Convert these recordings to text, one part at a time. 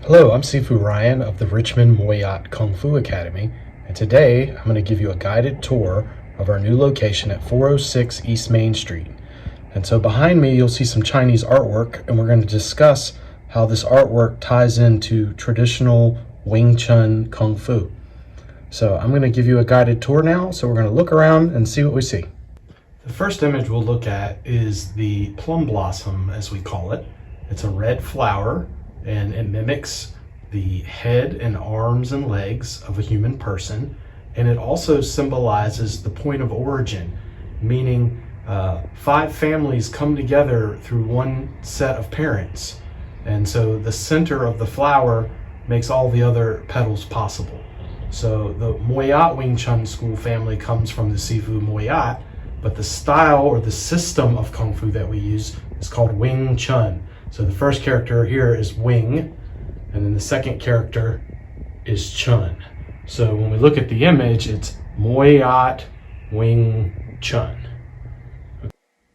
Hello, I'm Sifu Ryan of the Richmond Moyat Kung Fu Academy, and today I'm going to give you a guided tour of our new location at 406 East Main Street. And so behind me you'll see some Chinese artwork, and we're going to discuss how this artwork ties into traditional Wing Chun Kung Fu. So I'm going to give you a guided tour now, so we're going to look around and see what we see. The first image we'll look at is the plum blossom, as we call it. It's a red flower, and it mimics the head and arms and legs of a human person, and it also symbolizes the point of origin, meaning 5 families come together through one set of parents, and so the center of the flower makes all the other petals possible. So the Moyat Wing Chun school family comes from the Sifu Moyat, but the style or the system of Kung Fu that we use is called Wing Chun. So the first character here is Wing, and then the second character is Chun. So when we look at the image, it's Moyat Wing Chun.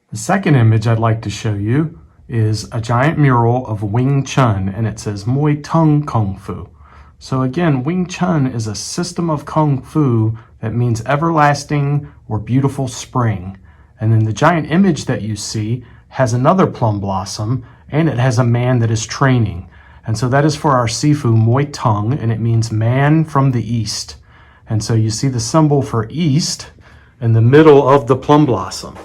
The second image I'd like to show you is a giant mural of Wing Chun, and it says Moi Tung Kung Fu. So again, Wing Chun is a system of Kung Fu that means everlasting or beautiful spring. And then the giant image that you see has another plum blossom, and it has a man that is training. And so that is for our Sifu Moi Tung, and it means man from the east. And so you see the symbol for east in the middle of the plum blossom.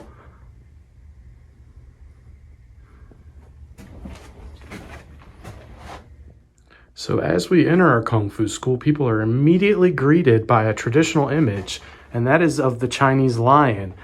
So as we enter our Kung Fu school, people are immediately greeted by a traditional image, and that is of the Chinese lion.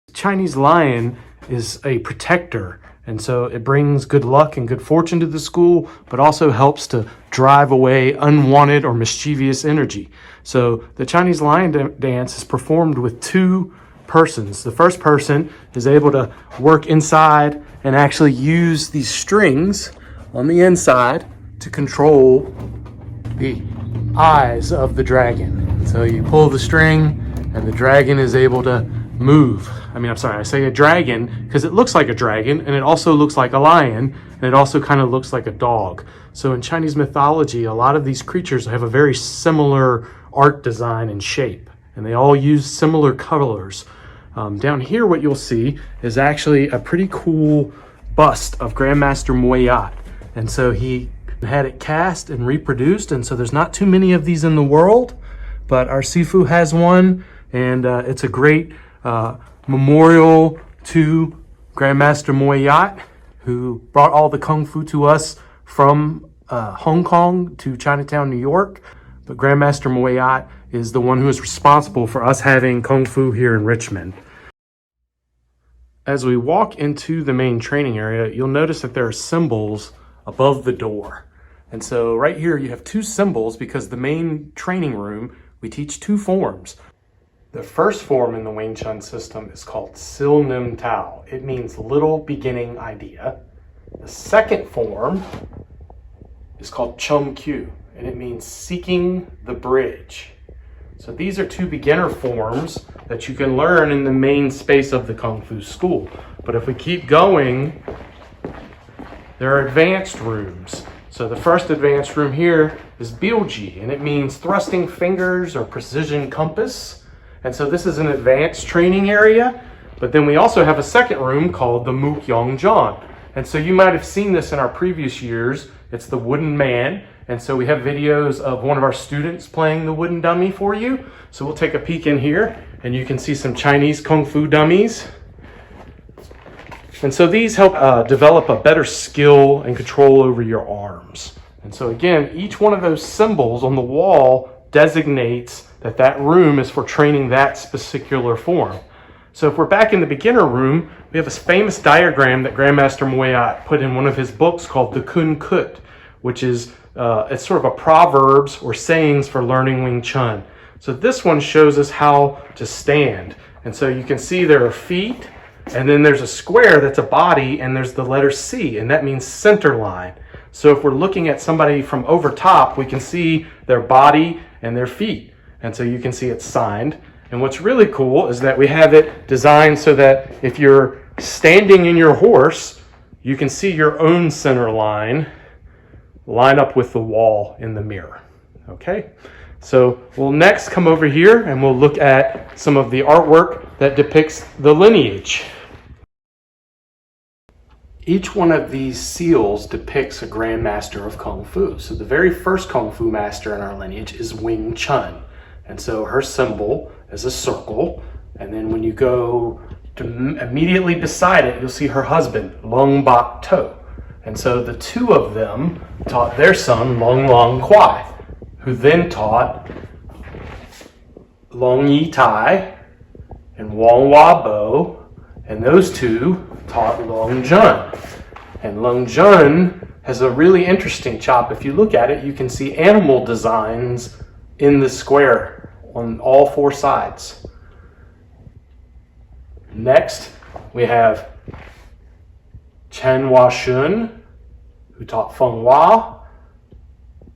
The Chinese lion is a protector, and so it brings good luck and good fortune to the school, but also helps to drive away unwanted or mischievous energy. So the Chinese lion dance is performed with 2 persons. The first person is able to work inside and actually use these strings on the inside to control the eyes of the dragon. So you pull the string and the dragon is able to move. I say a dragon because it looks like a dragon, and it also looks like a lion, and it also kind of looks like a dog. So in Chinese mythology, a lot of these creatures have a very similar art design and shape, and they all use similar colors. Down here, what you'll see is actually a pretty cool bust of Grandmaster Moyat. And so he had it cast and reproduced, and so there's not too many of these in the world, but our Sifu has one, and it's a great memorial to Grandmaster Moyat, who brought all the Kung Fu to us from Hong Kong to Chinatown, New York. But Grandmaster Moyat is the one who is responsible for us having Kung Fu here in Richmond. As we walk into the main training area, you'll notice that there are symbols above the door. And so right here you have 2 symbols because the main training room, we teach 2 forms. The first form in the Wing Chun system is called Sil Nim Tao. It means little beginning idea. The second form is called Chum Kyu, and it means seeking the bridge. So these are 2 beginner forms that you can learn in the main space of the Kung Fu school. But if we keep going, there are advanced rooms. So the first advanced room here is Bilji, and it means thrusting fingers or precision compass. And so this is an advanced training area, but then we also have a second room called the Muk Yong John. And so you might have seen this in our previous years. It's the wooden man. And so we have videos of one of our students playing the wooden dummy for you. So we'll take a peek in here, and you can see some Chinese Kung Fu dummies. And so these help develop a better skill and control over your arms. And so again, each one of those symbols on the wall designates that room is for training that particular form. So if we're back in the beginner room, we have a famous diagram that Grandmaster Moyat put in one of his books called the Kun Kut, which is it's sort of a proverbs or sayings for learning Wing Chun. So this one shows us how to stand. And so you can see there are feet, and then there's a square that's a body, and there's the letter C, and that means center line. So if we're looking at somebody from over top, we can see their body and their feet. And so you can see it's signed. And what's really cool is that we have it designed so that if you're standing in your horse, you can see your own center line line up with the wall in the mirror. Okay, so we'll next come over here and we'll look at some of the artwork that depicts the lineage. Each one of these seals depicts a grandmaster of Kung Fu. So the very first Kung Fu master in our lineage is Wing Chun. And so her symbol is a circle. And then when you go to immediately beside it, you'll see her husband, Lung Bak To. And so the two of them taught their son, Lung Long Kwai, who then taught Long Yi Tai and Wang Hua Bo, and those two taught Lung Jun. And Lung Jun has a really interesting chop. If you look at it, you can see animal designs in the square on all four sides. Next, we have Chen Hua Shun, who taught Feng Hua,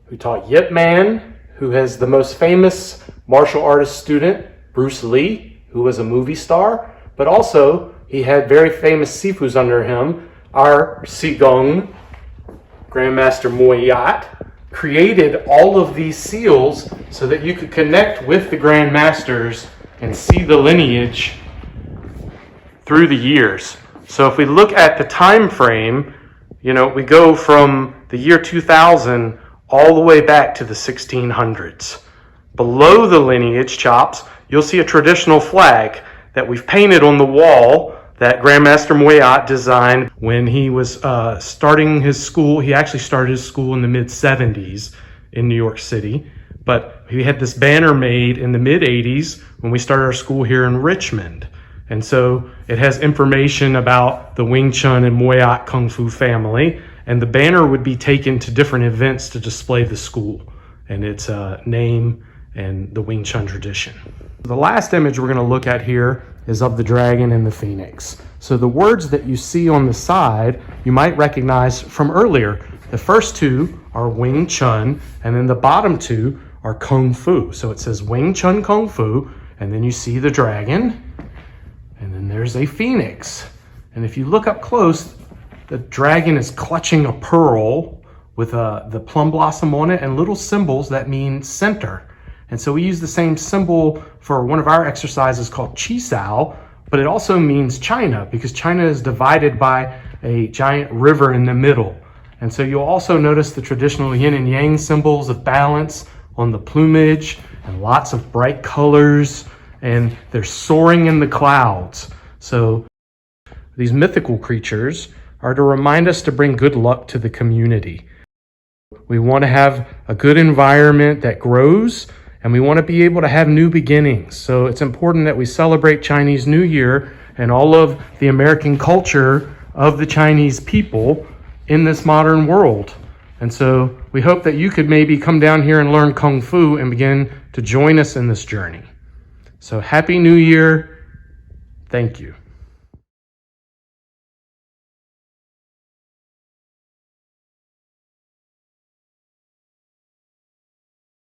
who taught Yip Man, who has the most famous martial artist student, Bruce Lee, who was a movie star, but also he had very famous Sifus under him. Our Sigong, Grandmaster Moyat, created all of these seals so that you could connect with the Grandmasters and see the lineage through the years. So if we look at the time frame, we go from the year 2000 all the way back to the 1600s. Below the lineage chops, you'll see a traditional flag that we've painted on the wall that Grandmaster Moyat designed when he was starting his school. He actually started his school in the mid-70s in New York City, but he had this banner made in the mid-80s when we started our school here in Richmond. And so it has information about the Wing Chun and Moyat Kung Fu family, and the banner would be taken to different events to display the school and its name and the Wing Chun tradition. The last image we're going to look at here is of the dragon and the phoenix. So the words that you see on the side, you might recognize from earlier. The first two are Wing Chun, and then the bottom two are Kung Fu. So it says Wing Chun Kung Fu, and then you see the dragon, and then there's a phoenix. And if you look up close, the dragon is clutching a pearl with the plum blossom on it and little symbols that mean center. And so we use the same symbol for one of our exercises called Chi Sao, but it also means China because China is divided by a giant river in the middle. And so you'll also notice the traditional yin and yang symbols of balance on the plumage and lots of bright colors, and they're soaring in the clouds. So these mythical creatures are to remind us to bring good luck to the community. We want to have a good environment that grows, and we want to be able to have new beginnings. So it's important that we celebrate Chinese New Year and all of the American culture of the Chinese people in this modern world. And so we hope that you could maybe come down here and learn Kung Fu and begin to join us in this journey. So Happy New Year. Thank you.